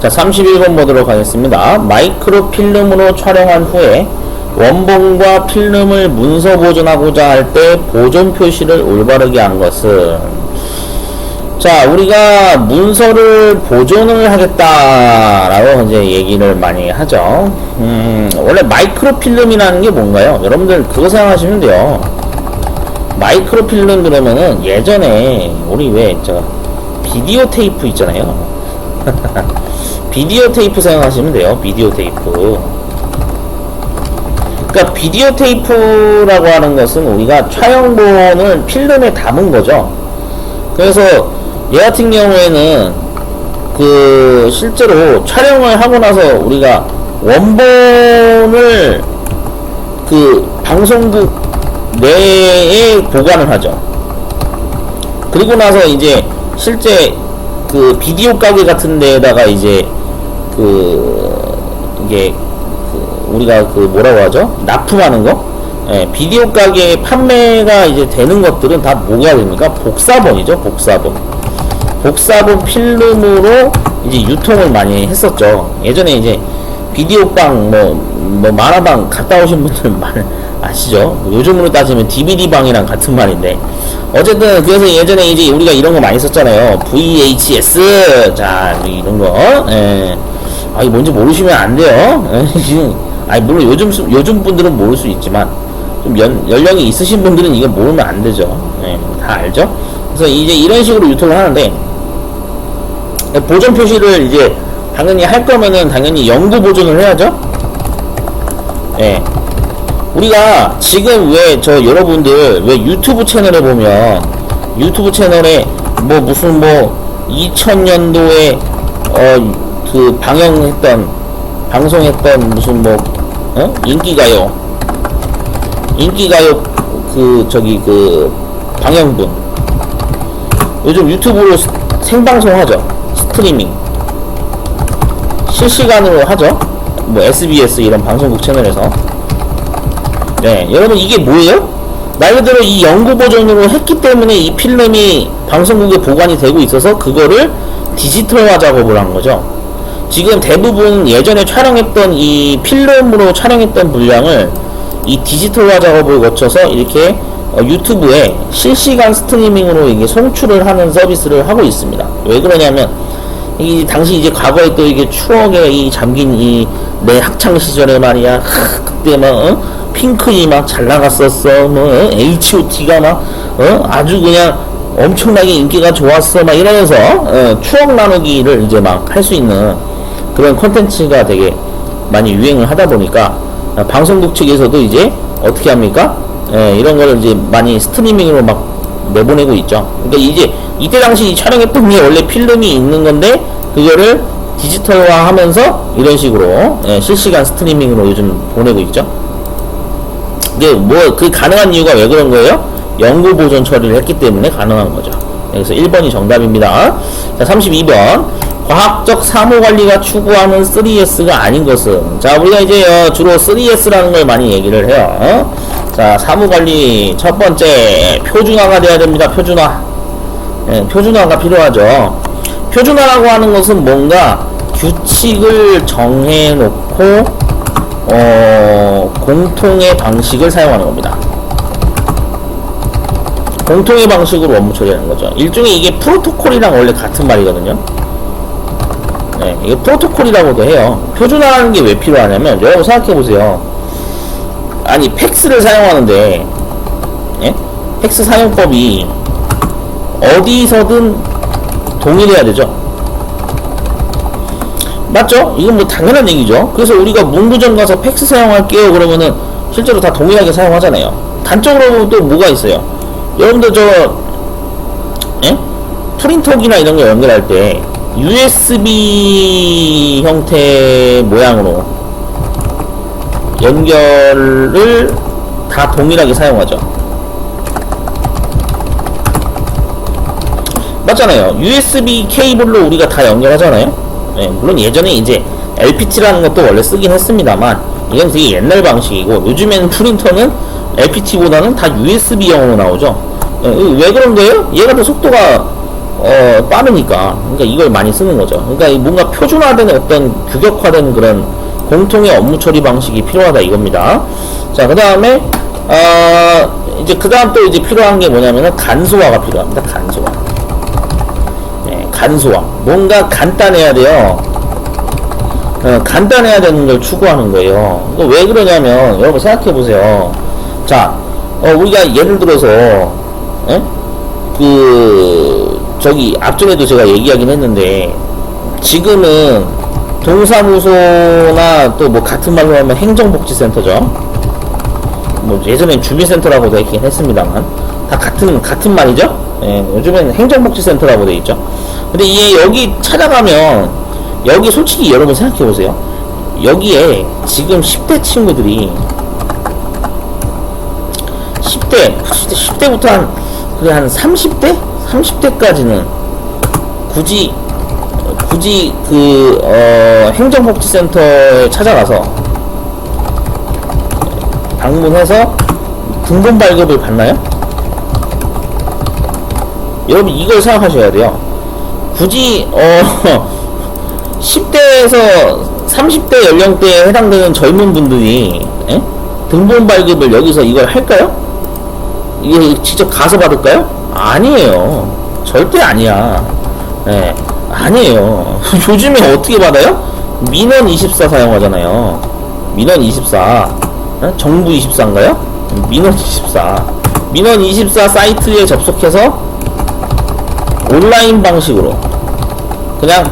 자, 31번 보도록 하겠습니다. 마이크로 필름으로 촬영한 후에 원본과 필름을 문서 보존하고자 할 때 보존 표시를 올바르게 한 것은, 자, 우리가 문서를 보존을 하겠다라고 이제 얘기를 많이 하죠. 원래 마이크로 필름이라는 게 뭔가요? 여러분들 그거 생각하시면 돼요. 마이크로 필름 그러면은 예전에 우리 왜 저 비디오 테이프 있잖아요. 비디오 테이프 생각하시면 돼요. 비디오 테이프. 그러니까 비디오 테이프라고 하는 것은 우리가 촬영본을 필름에 담은 거죠. 그래서 얘 같은 경우에는 그 실제로 촬영을 하고 나서 우리가 원본을 그 방송국 내에 보관을 하죠. 그리고 나서 이제 실제 그 비디오 가게 같은 데에다가 이제 이게 우리가 뭐라고 하죠? 납품하는 거? 예, 비디오 가게 판매가 이제 되는 것들은 다 뭐가 됩니까? 복사본이죠, 복사본. 복사본 필름으로 이제 유통을 많이 했었죠. 예전에 이제 비디오방, 만화방 갔다 오신 분들 많이 아시죠? 요즘으로 따지면 DVD방이랑 같은 말인데. 어쨌든, 그래서 예전에 이제 우리가 이런 거 많이 썼잖아요. VHS. 자, 이런 거. 예. 아, 이게 뭔지 모르시면 안 돼요. 아니, 물론 요즘 분들은 모를 수 있지만, 좀 연령이 있으신 분들은 이거 모르면 안 되죠. 예, 다 알죠? 그래서 이제 이런 식으로 유통을 하는데, 보존 표시를 이제 당연히 할 거면은 당연히 영구 보존을 해야죠? 예. 우리가 지금 왜 여러분들 왜 유튜브 채널에 보면 유튜브 채널에 무슨 2000년도에 그 방송했던 무슨 인기가요 방영분 요즘 유튜브로 생방송 하죠. 스트리밍 실시간으로 하죠. SBS 이런 방송국 채널에서. 네, 여러분 이게 뭐예요? 말 그대로 이 영구 버전으로 했기 때문에 이 필름이 방송국에 보관이 되고 있어서 그거를 디지털화 작업을 한 거죠. 지금 대부분 예전에 촬영했던 이 필름으로 촬영했던 분량을 이 디지털화 작업을 거쳐서 이렇게 유튜브에 실시간 스트리밍으로 이게 송출을 하는 서비스를 하고 있습니다. 왜 그러냐면 이 당시 이제 과거에 또 이게 추억에 잠긴 내 학창 시절에 말이야, 그때 핑크이 막 잘 나갔었어. H.O.T가 막 아주 그냥 엄청나게 인기가 좋았어. 막 이러면서 추억 나누기를 이제 막 할 수 있는 그런 콘텐츠가 되게 많이 유행을 하다 보니까 방송국 측에서도 이제 어떻게 합니까? 이런 거를 이제 많이 스트리밍으로 막 내보내고 있죠. 그러니까 이때 당시 촬영했던 게 원래 필름이 있는 건데 그거를 디지털화 하면서 이런 식으로 실시간 스트리밍으로 요즘 보내고 있죠. 이게 그 가능한 이유가 왜 그런 거예요? 영구 보존 처리를 했기 때문에 가능한 거죠. 그래서 1번이 정답입니다. 자, 32번. 과학적 사무 관리가 추구하는 3S가 아닌 것은? 자, 우리가 이제 주로 3S라는 걸 많이 얘기를 해요. 자, 사무 관리 첫 번째 표준화가 돼야 됩니다. 표준화. 표준화가 필요하죠. 표준화라고 하는 것은 뭔가 규칙을 정해놓고 공통의 방식을 사용하는 겁니다. 공통의 방식으로 업무 처리하는 거죠. 일종의 이게 프로토콜이랑 원래 같은 말이거든요. 네, 이게 프로토콜이라고도 해요. 표준화라는 게 왜 필요하냐면, 여러분 생각해보세요. 아니, 팩스를 사용하는데, 예? 팩스 사용법이 어디서든 동일해야 되죠. 맞죠? 이건 당연한 얘기죠. 그래서 우리가 문구점 가서 팩스 사용할게요 그러면은 실제로 다 동일하게 사용하잖아요. 단적으로 또 뭐가 있어요? 여러분들 프린터기나 이런 거 연결할 때 USB 형태 모양으로 연결을 다 동일하게 사용하죠. 맞잖아요. USB 케이블로 우리가 다 연결하잖아요. 네, 물론 예전에 이제 LPT라는 것도 원래 쓰긴 했습니다만 이건 되게 옛날 방식이고 요즘에는 프린터는 LPT보다는 다 USB형으로 나오죠. 네, 왜 그런 거예요? 얘가 더 속도가 빠르니까. 그러니까 이걸 많이 쓰는 거죠. 그러니까 뭔가 표준화된 어떤 규격화된 그런 공통의 업무 처리 방식이 필요하다 이겁니다. 자, 그 다음에, 이제 그 다음 또 이제 필요한 게 뭐냐면은 간소화가 필요합니다. 간소화. 네, 간소화. 뭔가 간단해야 돼요. 간단해야 되는 걸 추구하는 거예요. 왜 그러냐면, 여러분 생각해 보세요. 자, 우리가 예를 들어서, 예? 저기, 앞전에도 제가 얘기하긴 했는데, 지금은 동사무소나 또 뭐 같은 말로 하면 행정복지센터죠. 뭐 예전엔 주민센터라고도 했긴 했습니다만, 다 같은 말이죠. 예, 요즘엔 행정복지센터라고 돼 있죠. 근데 이게 여기 찾아가면, 여기 솔직히 여러분 생각해 보세요. 여기에 지금 10대 친구들이 10대부터 한 30대? 30대까지는 굳이 행정복지센터에 찾아가서 방문해서 등본 발급을 받나요? 여러분 이걸 생각하셔야 돼요. 굳이 10대에서 30대 연령대에 해당되는 젊은 분들이 등본 발급을 여기서 이걸 할까요? 이게 직접 가서 받을까요? 아니에요. 절대 아니야. 네, 아니에요. 요즘에 어떻게 받아요? 민원24 사용하잖아요. 민원24. 정부24인가요? 민원24. 민원24 사이트에 접속해서 온라인 방식으로 그냥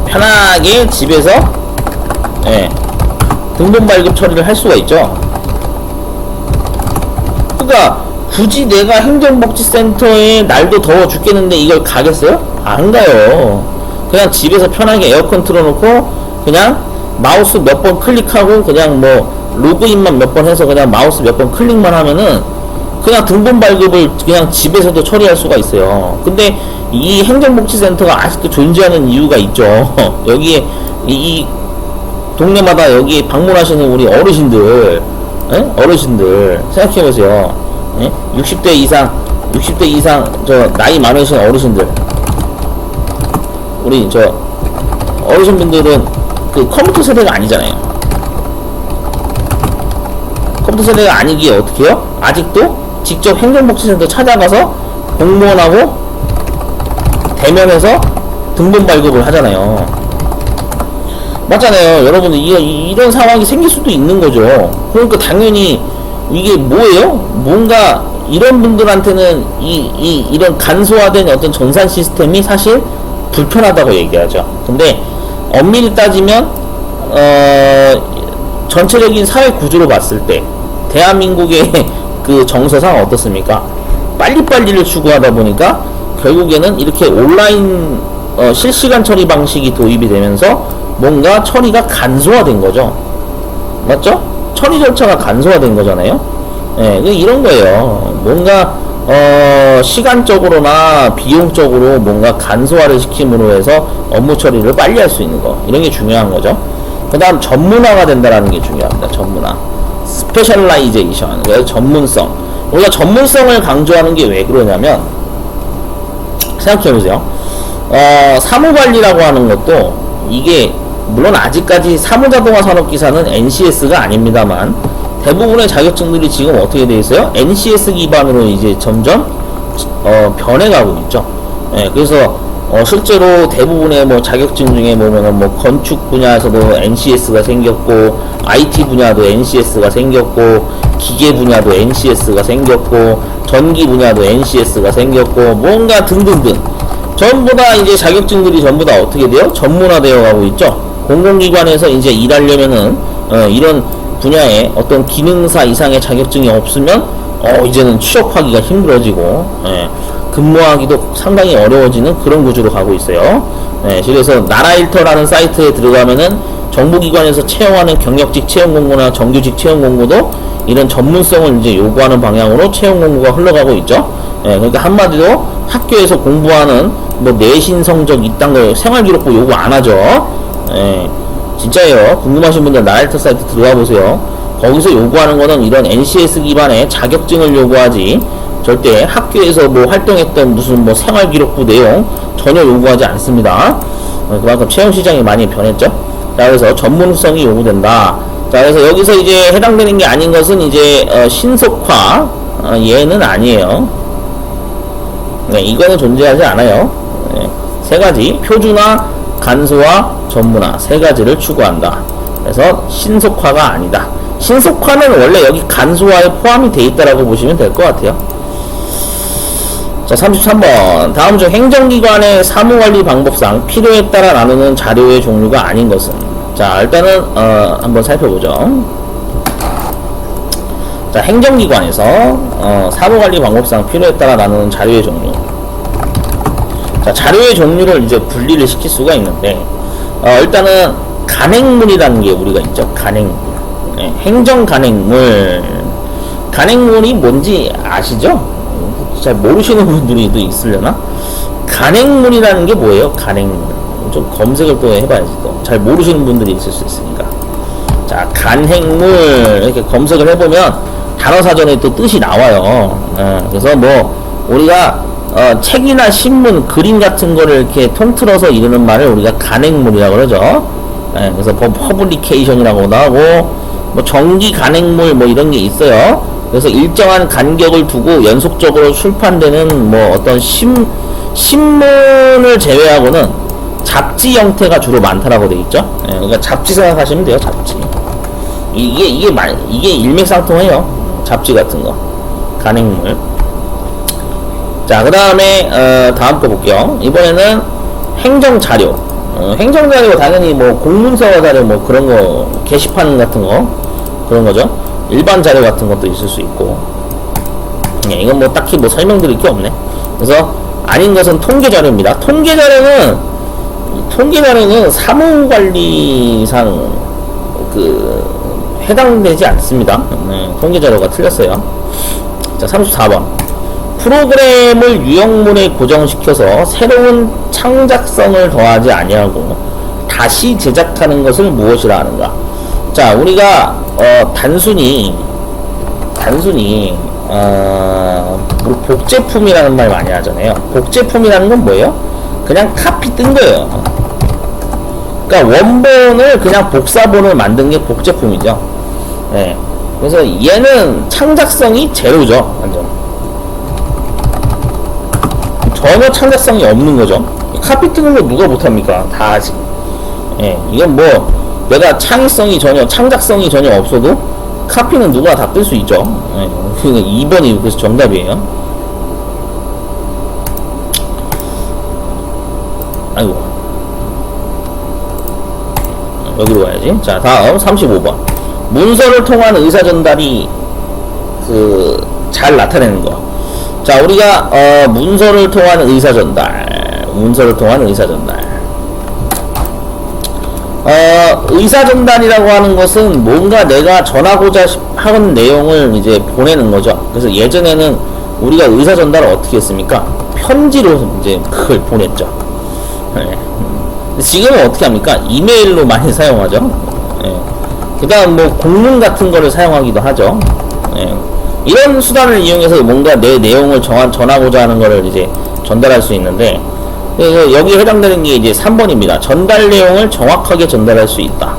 편하게 집에서 등본 발급 처리를 할 수가 있죠. 그러니까 굳이 내가 행정복지센터에 날도 더워 죽겠는데 이걸 가겠어요? 안 가요. 그냥 집에서 편하게 에어컨 틀어놓고 그냥 마우스 몇 번 클릭하고 그냥 뭐 로그인만 몇 번 해서 그냥 마우스 몇 번 클릭만 하면은 그냥 등본 발급을 그냥 집에서도 처리할 수가 있어요. 근데 이 행정복지센터가 아직도 존재하는 이유가 있죠. 여기에 이 동네마다 여기 방문하시는 우리 어르신들, 어르신들 생각해보세요. 60대 이상 저 나이 많으신 어르신들, 우리 저 어르신분들은 그 컴퓨터 세대가 아니잖아요. 컴퓨터 세대가 아니기에 어떻게 해요? 아직도 직접 행정복지센터 찾아가서 공무원하고 대면해서 등본 발급을 하잖아요. 맞잖아요. 여러분들 이런 상황이 생길 수도 있는 거죠. 그러니까 당연히 이게 뭐예요? 뭔가 이런 분들한테는 이런 간소화된 어떤 전산 시스템이 사실 불편하다고 얘기하죠. 근데 엄밀히 따지면 전체적인 사회 구조로 봤을 때 대한민국의 그 정서상 어떻습니까? 빨리빨리를 추구하다 보니까 결국에는 이렇게 온라인 실시간 처리 방식이 도입이 되면서 뭔가 처리가 간소화된 거죠. 맞죠? 처리 절차가 간소화된 거잖아요. 예, 이런 거예요. 뭔가 시간적으로나 비용적으로 뭔가 간소화를 시킴으로 해서 업무 처리를 빨리 할 수 있는 거, 이런 게 중요한 거죠. 그 다음 전문화가 된다라는 게 중요합니다. 전문화, 스페셜라이제이션, 그래서 전문성. 우리가 전문성을 강조하는 게 왜 그러냐면, 생각해보세요. 사무관리라고 하는 것도 이게 물론 아직까지 사무자동화 산업기사는 NCS가 아닙니다만 대부분의 자격증들이 지금 어떻게 되어 있어요? NCS 기반으로 이제 점점 변해가고 있죠. 그래서 실제로 대부분의 뭐 자격증 중에 보면은 뭐 건축 분야에서도 NCS가 생겼고, IT 분야도 NCS가 생겼고, 기계 분야도 NCS가 생겼고, 전기 분야도 NCS가 생겼고, 뭔가 등등등 전부 다 이제 자격증들이 전부 다 어떻게 돼요? 전문화되어 가고 있죠. 공공기관에서 이제 일하려면은 이런 분야에 어떤 기능사 이상의 자격증이 없으면 이제는 취업하기가 힘들어지고 근무하기도 상당히 어려워지는 그런 구조로 가고 있어요. 그래서 나라일터라는 사이트에 들어가면은 정부기관에서 채용하는 경력직 채용공고나 정규직 채용공고도 이런 전문성을 이제 요구하는 방향으로 채용공고가 흘러가고 있죠. 그러니까 한마디로 학교에서 공부하는 뭐 내신 성적 이딴 거 생활기록부 요구 안 하죠. 진짜예요. 궁금하신 분들 나라일터 사이트 들어가 보세요. 거기서 요구하는 거는 이런 NCS 기반의 자격증을 요구하지 절대 학교에서 뭐 활동했던 무슨 뭐 생활기록부 내용 전혀 요구하지 않습니다. 그만큼 채용시장이 많이 변했죠. 자, 그래서 전문성이 요구된다. 자, 그래서 여기서 이제 해당되는 게 아닌 것은 이제 신속화 얘는 아니에요. 네, 이거는 존재하지 않아요. 네, 세 가지 표준화, 간소화, 전문화 세 가지를 추구한다. 그래서 신속화가 아니다. 신속화는 원래 여기 간소화에 포함이 돼 있다라고 보시면 될 것 같아요. 자, 33번. 다음 중 행정기관의 사무관리 방법상 필요에 따라 나누는 자료의 종류가 아닌 것은? 자, 일단은 한번 살펴보죠. 자, 행정기관에서 사무관리 방법상 필요에 따라 나누는 자료의 종류. 자, 자료의 종류를 이제 분리를 시킬 수가 있는데 일단은 간행물이라는 게 우리가 있죠. 간행물. 네, 행정 간행물. 간행물이 뭔지 아시죠? 잘 모르시는 분들이 또 있으려나? 간행물이라는 게 뭐예요? 간행물. 좀 검색을 또 해봐야지 또. 잘 모르시는 분들이 있을 수 있으니까. 자, 간행물 이렇게 검색을 해보면 단어사전에 또 뜻이 나와요. 그래서 뭐 우리가 책이나 신문, 그림 같은 거를 이렇게 통틀어서 이르는 말을 우리가 간행물이라고 그러죠. 그래서 퍼블리케이션이라고도 하고 뭐 정기 간행물 뭐 이런 게 있어요. 그래서 일정한 간격을 두고 연속적으로 출판되는 뭐 어떤 신문을 제외하고는 잡지 형태가 주로 많다라고 돼 있죠. 그러니까 잡지 생각하시면 돼요. 잡지. 이게 일맥상통해요. 잡지 같은 거. 간행물. 자, 그 다음에 다음 거 볼게요. 이번에는 행정자료. 행정자료 당연히 뭐 공문서 자료 뭐 그런 거 게시판 같은 거 그런 거죠. 일반 자료 같은 것도 있을 수 있고. 이건 뭐 딱히 뭐 설명드릴 게 없네. 그래서 아닌 것은 통계자료입니다. 통계자료는 사무관리상 해당되지 않습니다. 통계자료가 틀렸어요. 자, 34번. 프로그램을 유형문에 고정시켜서 새로운 창작성을 더하지 아니하고 다시 제작하는 것을 무엇이라 하는가? 자, 우리가 단순히 복제품이라는 말 많이 하잖아요. 복제품이라는 건 뭐예요? 그냥 카피 뜬 거예요. 그러니까 원본을 그냥 복사본을 만든 게 복제품이죠. 네. 그래서 얘는 창작성이 제로죠. 완전. 전혀 창작성이 없는 거죠. 카피 뜨는 거 누가 못합니까? 다 하지. 예, 이건 뭐 내가 창작성이 전혀 없어도 카피는 누가 다 뜰 수 있죠. 예, 2번이 그래서 정답이에요. 아이고, 여기로 가야지. 자, 다음 35번. 문서를 통한 의사 전달이 잘 나타내는 거. 자, 우리가 문서를 통한 의사 전달. 의사 전달이라고 하는 것은 뭔가 내가 전하고자 하는 내용을 이제 보내는 거죠. 그래서 예전에는 우리가 의사 전달을 어떻게 했습니까? 편지로 이제 그걸 보냈죠. 네. 지금은 어떻게 합니까? 이메일로 많이 사용하죠. 네. 그 다음 뭐 공문 같은 거를 사용하기도 하죠. 네. 이런 수단을 이용해서 뭔가 내 내용을 전하고자 하는 거를 이제 전달할 수 있는데, 그래서 여기에 해당되는 게 이제 3번입니다. 전달 내용을 정확하게 전달할 수 있다.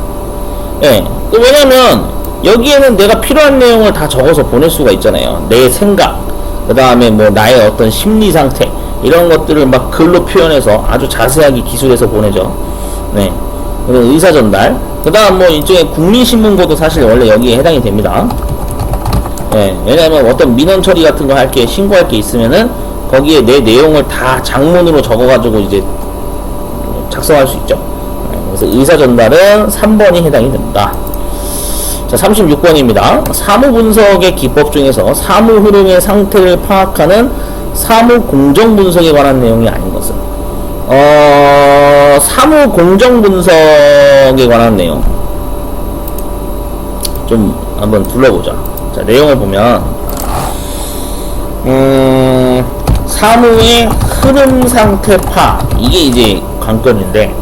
예. 왜냐면 여기에는 내가 필요한 내용을 다 적어서 보낼 수가 있잖아요. 내 생각, 그 다음에 뭐 나의 어떤 심리 상태, 이런 것들을 막 글로 표현해서 아주 자세하게 기술해서 보내죠. 네. 의사 전달. 그 다음 뭐 일종의 국민신문고도 사실 원래 여기에 해당이 됩니다. 예, 왜냐면 어떤 민원 처리 같은 거 할 게, 신고할 게 있으면은 거기에 내 내용을 다 장문으로 적어가지고 이제 작성할 수 있죠. 예, 그래서 의사 전달은 3번이 해당이 됩니다. 자, 36번입니다. 사무 분석의 기법 중에서 사무 흐름의 상태를 파악하는 사무 공정 분석에 관한 내용이 아닌 것은? 사무 공정 분석에 관한 내용. 좀 한번 둘러보자. 자, 내용을 보면 사무의 흐름 상태 파, 이게 이제 관건인데,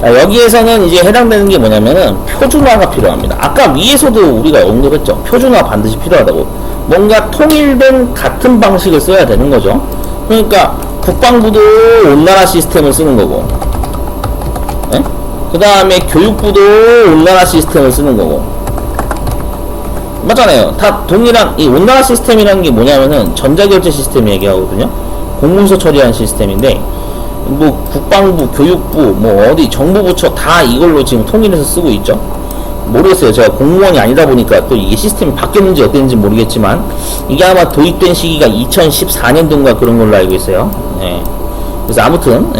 여기에서는 이제 해당되는 게 뭐냐면은 표준화가 필요합니다. 아까 위에서도 우리가 언급했죠. 표준화 반드시 필요하다고. 뭔가 통일된 같은 방식을 써야 되는 거죠. 그러니까 국방부도 온나라 시스템을 쓰는 거고, 예? 그 다음에 교육부도 온나라 시스템을 쓰는 거고, 맞잖아요. 다 동일한. 이 온나라 시스템이라는 게 뭐냐면은 전자결제 시스템 얘기하거든요. 공문서 처리하는 시스템인데, 뭐 국방부, 교육부, 뭐 어디 정부부처 다 이걸로 지금 통일해서 쓰고 있죠. 모르겠어요. 제가 공무원이 아니다 보니까 또 이게 시스템이 바뀌었는지 어땠는지 모르겠지만, 이게 아마 도입된 시기가 2014년도인가 그런 걸로 알고 있어요. 예. 그래서 아무튼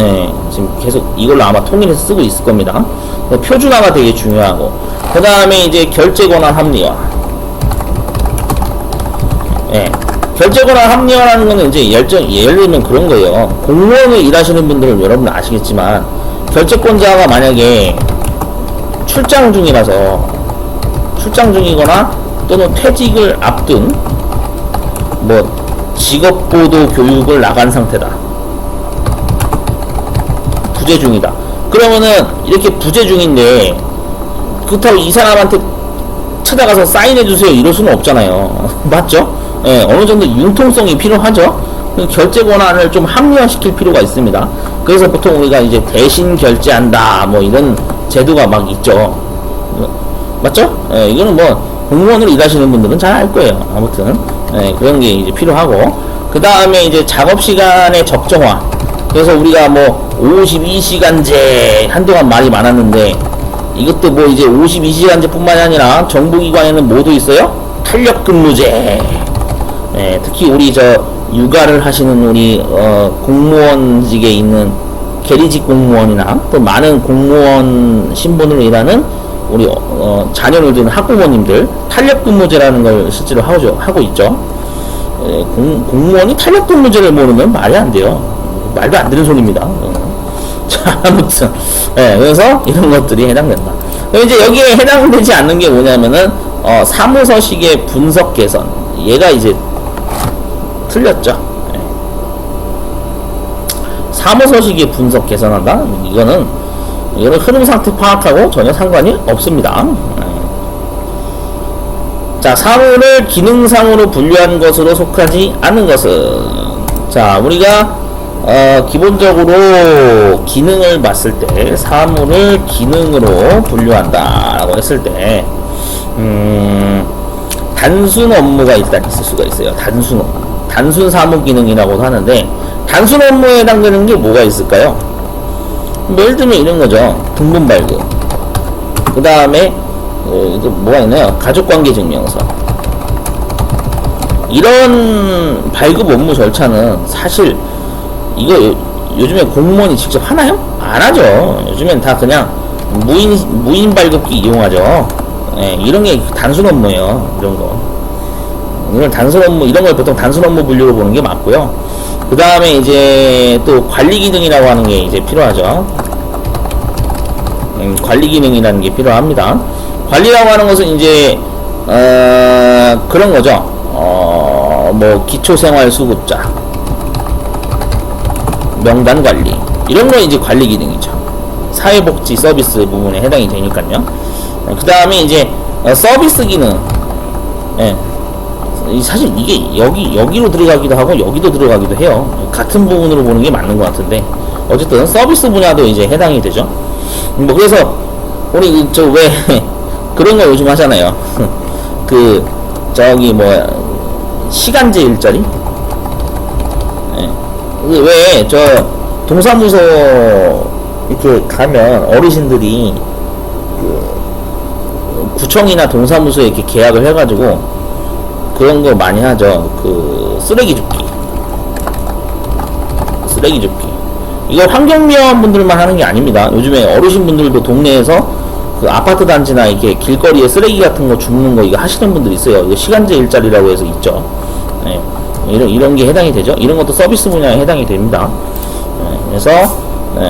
지금 계속 이걸로 아마 통일해서 쓰고 있을 겁니다. 표준화가 되게 중요하고, 그 다음에 이제 결제 권한 합리화. 예. 결제 권한 합리화라는 거는 이제 예를 들면 그런 거예요. 공무원을 일하시는 분들은 여러분 아시겠지만, 결제권자가 만약에 출장 중이거나 또는 퇴직을 앞둔 뭐 직업보도 교육을 나간 상태다, 부재 중이다, 그러면은 이렇게 부재 중인데 그렇다고 이 사람한테 찾아가서 사인해주세요 이럴 수는 없잖아요. 맞죠? 예, 어느 정도 융통성이 필요하죠. 결제 권한을 좀 합리화시킬 필요가 있습니다. 그래서 보통 우리가 이제 대신 결제한다 뭐 이런 제도가 막 있죠. 맞죠? 예, 이거는 뭐 공무원으로 일하시는 분들은 잘 알 거예요. 아무튼 그런 게 이제 필요하고, 그 다음에 이제 작업 시간의 적정화. 그래서 우리가 뭐 52시간제 한동안 말이 많았는데, 이것도 뭐 이제 52시간제뿐만이 아니라 정부기관에는 뭐도 있어요? 탄력근무제. 특히 우리 육아를 하시는 우리 공무원직에 있는 계리직 공무원이나 또 많은 공무원 신분으로 일하는 우리 자녀를 두는 학부모님들 탄력근무제라는 걸 실제로 하고 있죠. 공무원이 탄력근무제를 모르면 말이 안 돼요. 말도 안 되는 소리입니다. 자, 아무튼 그래서 이런 것들이 해당된다. 이제 여기에 해당되지 않는 게 뭐냐면은 사무서식의 분석 개선. 얘가 이제 틀렸죠. 사무서식의 분석 개선한다? 이거는 흐름 상태 파악하고 전혀 상관이 없습니다. 자, 사물을 기능상으로 분류한 것으로 속하지 않는 것은, 자, 우리가 기본적으로 기능을 봤을 때 사물을 기능으로 분류한다 라고 했을 때 단순 업무가 일단 있을 수가 있어요. 단순 사무 기능이라고도 하는데, 단순 업무에 해당되는 게 뭐가 있을까요? 예를 들면 이런 거죠. 등본 발급. 그 다음에 뭐가 있나요? 가족관계증명서. 이런 발급 업무 절차는 사실 이거 요즘에 공무원이 직접 하나요? 안 하죠. 요즘엔 다 그냥 무인 발급기 이용하죠. 이런 게 단순 업무예요. 이런 거. 이건 단순 업무, 이런 걸 보통 단순 업무 분류로 보는 게 맞고요. 그 다음에 이제 또 관리 기능이라고 하는 게 이제 필요하죠. 관리 기능이라는 게 필요합니다. 관리라고 하는 것은 이제 그런 거죠. 뭐 기초생활수급자 명단 관리, 이런 거 이제 관리 기능이죠. 사회복지 서비스 부분에 해당이 되니까요. 그 다음에 이제 서비스 기능. 사실 이게 여기로 들어가기도 하고 여기도 들어가기도 해요. 같은 부분으로 보는 게 맞는 것 같은데, 어쨌든 서비스 분야도 이제 해당이 되죠. 뭐 그래서 우리 왜 그런 거 요즘 하잖아요. 시간제 일자리. 왜 동사무소 이렇게 가면 어르신들이 구청이나 동사무소에 이렇게 계약을 해가지고 그런 거 많이 하죠. 쓰레기 줍기. 이거 환경미화원 분들만 하는 게 아닙니다. 요즘에 어르신 분들도 동네에서 아파트 단지나 이렇게 길거리에 쓰레기 같은 거 줍는 거 이거 하시는 분들 있어요. 이거 시간제 일자리라고 해서 있죠. 이런 게 해당이 되죠. 이런 것도 서비스 분야에 해당이 됩니다. 그래서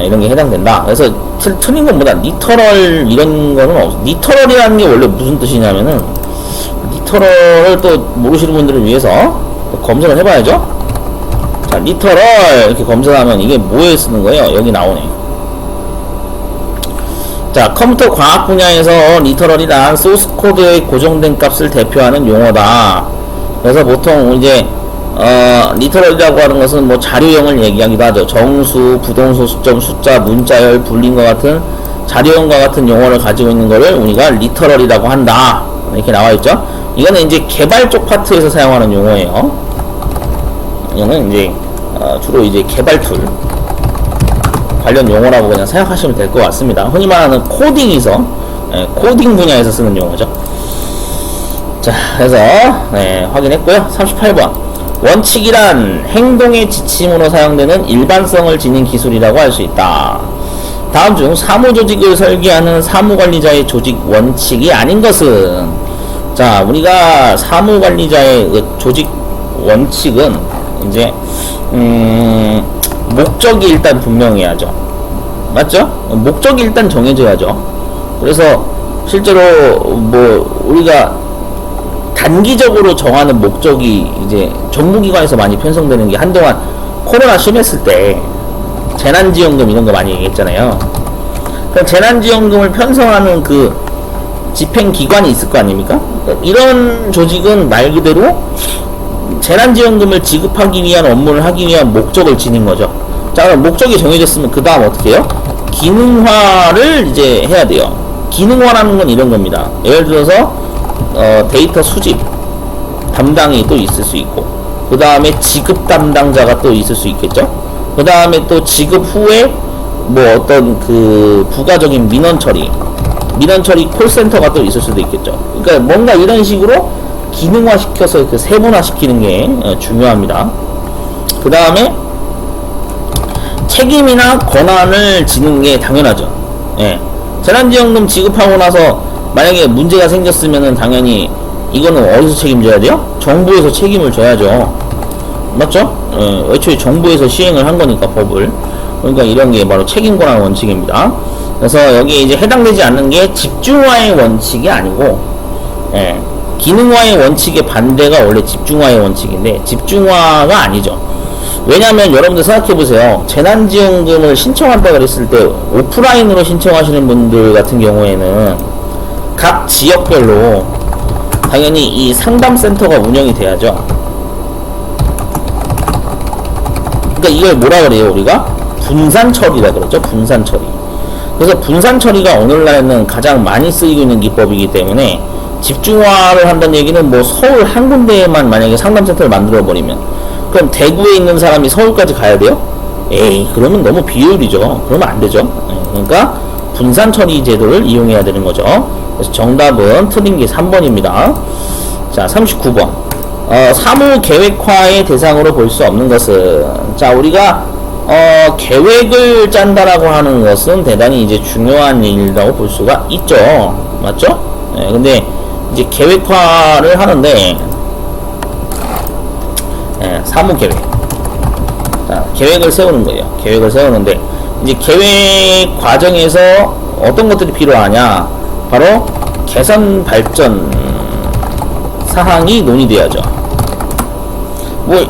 이런 게 해당된다. 그래서 틀린 것보다 리터럴 이런 거는 리터럴이라는 게 원래 무슨 뜻이냐면은, 리터럴을 또 모르시는 분들을 위해서 또 검색을 해봐야죠. 자, 리터럴 이렇게 검색하면 이게 뭐에 쓰는 거예요? 여기 나오네. 자, 컴퓨터 과학 분야에서 리터럴이란 소스 코드의 고정된 값을 대표하는 용어다. 그래서 보통 이제 리터럴이라고 하는 것은 뭐 자료형을 얘기하기도 하죠. 정수, 부동소 수점, 숫자, 문자열, 불림과 같은 자료형과 같은 용어를 가지고 있는 것을 우리가 리터럴이라고 한다. 이렇게 나와 있죠. 이거는 이제 개발 쪽 파트에서 사용하는 용어예요. 이거는 이제 주로 이제 개발 툴 관련 용어라고 그냥 생각하시면 될 것 같습니다. 흔히 말하는 코딩에서 코딩 분야에서 쓰는 용어죠. 자, 그래서 확인했고요. 38번 원칙이란 행동의 지침으로 사용되는 일반성을 지닌 기술이라고 할 수 있다. 다음 중 사무조직을 설계하는 사무관리자의 조직 원칙이 아닌 것은, 자, 우리가 사무관리자의 조직 원칙은 이제 목적이 일단 분명해야죠. 맞죠? 목적이 일단 정해져야죠. 그래서 실제로 뭐 우리가 단기적으로 정하는 목적이 이제 정부기관에서 많이 편성되는 게 한동안 코로나 심했을 때 재난지원금 이런 거 많이 얘기했잖아요. 그럼 재난지원금을 편성하는 그 집행기관이 있을 거 아닙니까? 이런 조직은 말 그대로 재난지원금을 지급하기 위한 업무를 하기 위한 목적을 지닌 거죠. 자, 그럼 목적이 정해졌으면 그 다음 어떻게 해요? 기능화를 이제 해야 돼요. 기능화라는 건 이런 겁니다. 예를 들어서 데이터 수집 담당이 또 있을 수 있고, 그 다음에 지급 담당자가 또 있을 수 있겠죠. 그 다음에 또 지급 후에 뭐 어떤 그 부가적인 민원 처리 콜센터가 또 있을 수도 있겠죠. 그러니까 뭔가 이런 식으로 기능화 시켜서 그 세분화 시키는 게 중요합니다. 그 다음에 책임이나 권한을 지는 게 당연하죠. 예. 재난지원금 지급하고 나서 만약에 문제가 생겼으면은 당연히 이거는 어디서 책임져야 돼요? 정부에서 책임을 져야죠. 맞죠? 예. 애초에 정부에서 시행을 한 거니까 법을. 그러니까 이런 게 바로 책임권한 원칙입니다. 그래서 여기에 이제 해당되지 않는 게 집중화의 원칙이 아니고, 예. 기능화의 원칙의 반대가 원래 집중화의 원칙인데 집중화가 아니죠. 왜냐하면 여러분들 생각해보세요. 재난지원금을 신청한다 그랬을 때 오프라인으로 신청하시는 분들 같은 경우에는 각 지역별로 당연히 이 상담센터가 운영이 돼야죠. 그러니까 이걸 뭐라 그래요? 우리가 분산처리라 그러죠. 분산처리. 그래서 분산처리가 오늘날에는 가장 많이 쓰이고 있는 기법이기 때문에 집중화를 한다는 얘기는 뭐 서울 한 군데에만 만약에 상담센터를 만들어 버리면 그럼 대구에 있는 사람이 서울까지 가야 돼요? 에이, 그러면 너무 비효율이죠. 그러면 안 되죠. 그러니까 분산 처리 제도를 이용해야 되는 거죠. 그래서 정답은 틀린 게 3번입니다. 자, 39번. 사무 계획화의 대상으로 볼 수 없는 것은, 자, 우리가 계획을 짠다라고 하는 것은 대단히 이제 중요한 일이라고 볼 수가 있죠. 맞죠? 근데 이제 계획화를 하는데, 사무 계획. 자, 계획을 세우는 거예요. 계획을 세우는데, 이제 계획 과정에서 어떤 것들이 필요하냐? 바로 개선 발전 사항이 논의돼야죠. 뭐,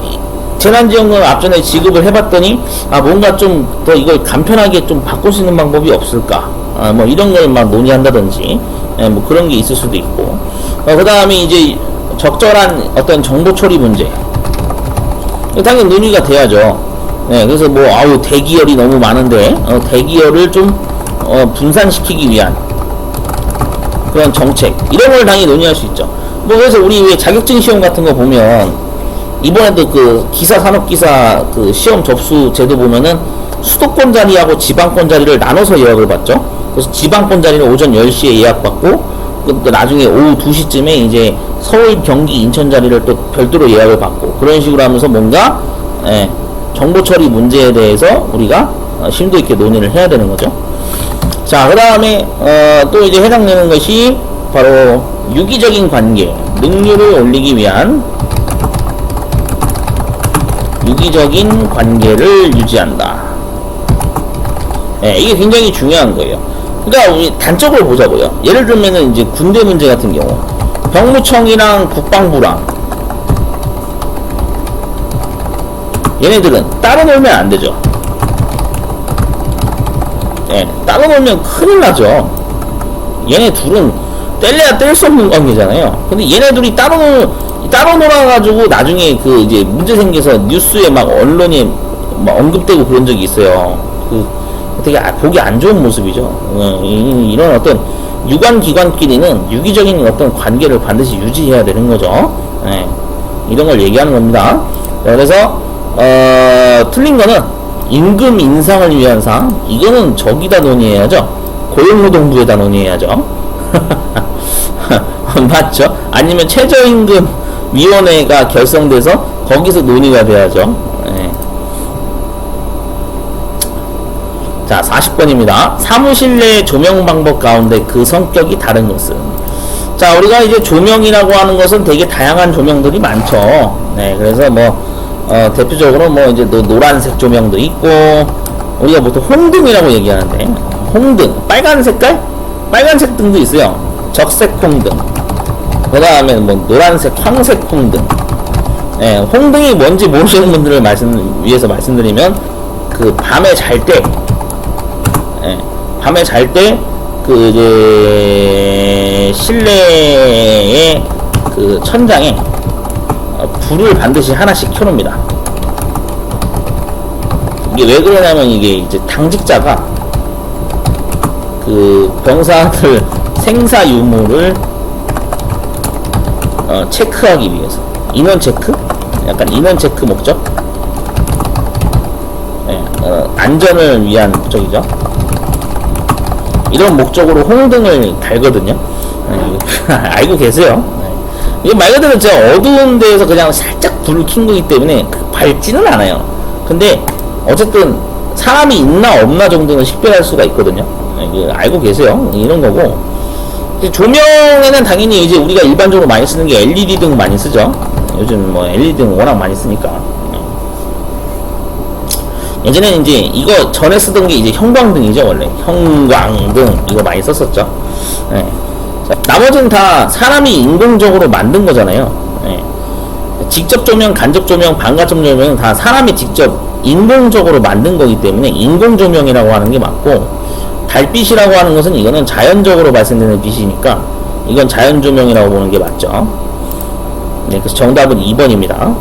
재난지원금 앞전에 지급을 해봤더니, 뭔가 좀 더 이걸 간편하게 좀 바꿀 수 있는 방법이 없을까? 뭐 이런 걸 막 논의한다든지, 뭐 그런 게 있을 수도 있고, 그 다음에 이제 적절한 어떤 정보 처리 문제. 당연히 논의가 돼야죠. 그래서 뭐, 대기열이 너무 많은데, 대기열을 좀, 분산시키기 위한 그런 정책. 이런 걸 당연히 논의할 수 있죠. 뭐, 그래서 우리 왜 자격증 시험 같은 거 보면, 이번에도 그 산업기사 그 시험 접수 제도 보면은 수도권 자리하고 지방권 자리를 나눠서 예약을 받죠. 그래서 지방권 자리를 오전 10시에 예약받고, 또 나중에 오후 2시쯤에 이제 서울, 경기, 인천 자리를 또 별도로 예약을 받고, 그런 식으로 하면서 뭔가 정보 처리 문제에 대해서 우리가 심도 있게 논의를 해야 되는 거죠. 자, 그 다음에 또 이제 해당되는 것이 바로 유기적인 관계, 능률을 올리기 위한 유기적인 관계를 유지한다. 이게 굉장히 중요한 거예요. 그러니까 우리 단적으로 보자고요. 예를 들면은 이제 군대 문제 같은 경우, 병무청이랑 국방부랑 얘네들은 따로 놀면 안 되죠. 따로 놀면 큰일 나죠. 얘네 둘은 뗄래야 뗄 수 없는 관계잖아요. 근데 얘네 둘이 따로 놀아가지고 나중에 그 이제 문제 생겨서 뉴스에 막 언론에 막 언급되고 그런 적이 있어요. 그 되게 보기 안 좋은 모습이죠. 이런 어떤 유관기관끼리는 유기적인 어떤 관계를 반드시 유지해야 되는 거죠. 네. 이런 걸 얘기하는 겁니다. 그래서 틀린 거는 임금 인상을 위한 사항, 이거는 저기다 논의해야죠. 고용노동부에다 논의해야죠. 맞죠? 아니면 최저임금 위원회가 결성돼서 거기서 논의가 돼야죠. 네. 자, 40번입니다. 사무실 내 조명 방법 가운데 그 성격이 다른 것은? 자, 우리가 이제 조명이라고 하는 것은 되게 다양한 조명들이 많죠. 네, 그래서 뭐, 대표적으로 뭐 이제 노란색 조명도 있고, 우리가 보통 홍등이라고 얘기하는데, 홍등, 빨간 색깔? 빨간색 등도 있어요. 적색 홍등. 그 다음에 뭐 노란색, 황색 홍등. 네, 홍등이 뭔지 모르시는 분들을 위해서 말씀드리면, 그 밤에 잘 때, 밤에 잘 때 그 이제 실내의 그 천장에 불을 반드시 하나씩 켜놓습니다. 이게 왜 그러냐면 이게 이제 당직자가 그 병사들 생사 유무를 체크하기 위해서 인원 체크? 약간 인원 체크 목적? 안전을 위한 목적이죠. 이런 목적으로 홍등을 달거든요. 알고 계세요? 이게 말 그대로 진짜 어두운 데에서 그냥 살짝 불을 킨 거기 때문에 밝지는 않아요. 근데 어쨌든 사람이 있나 없나 정도는 식별할 수가 있거든요. 알고 계세요? 이런 거고. 조명에는 당연히 이제 우리가 일반적으로 많이 쓰는 게 LED 등 많이 쓰죠. 요즘 뭐 LED 등 워낙 많이 쓰니까. 예전에는 이제 이거 전에 쓰던 게 이제 형광등이죠. 원래 형광등 이거 많이 썼었죠. 네. 자, 나머지는 다 사람이 인공적으로 만든 거잖아요. 네. 직접 조명, 간접 조명, 반간접 조명은 다 사람이 직접 인공적으로 만든 거기 때문에 인공 조명이라고 하는 게 맞고, 달빛이라고 하는 것은 이거는 자연적으로 발생되는 빛이니까 이건 자연 조명이라고 보는 게 맞죠. 네, 그래서 정답은 2번입니다.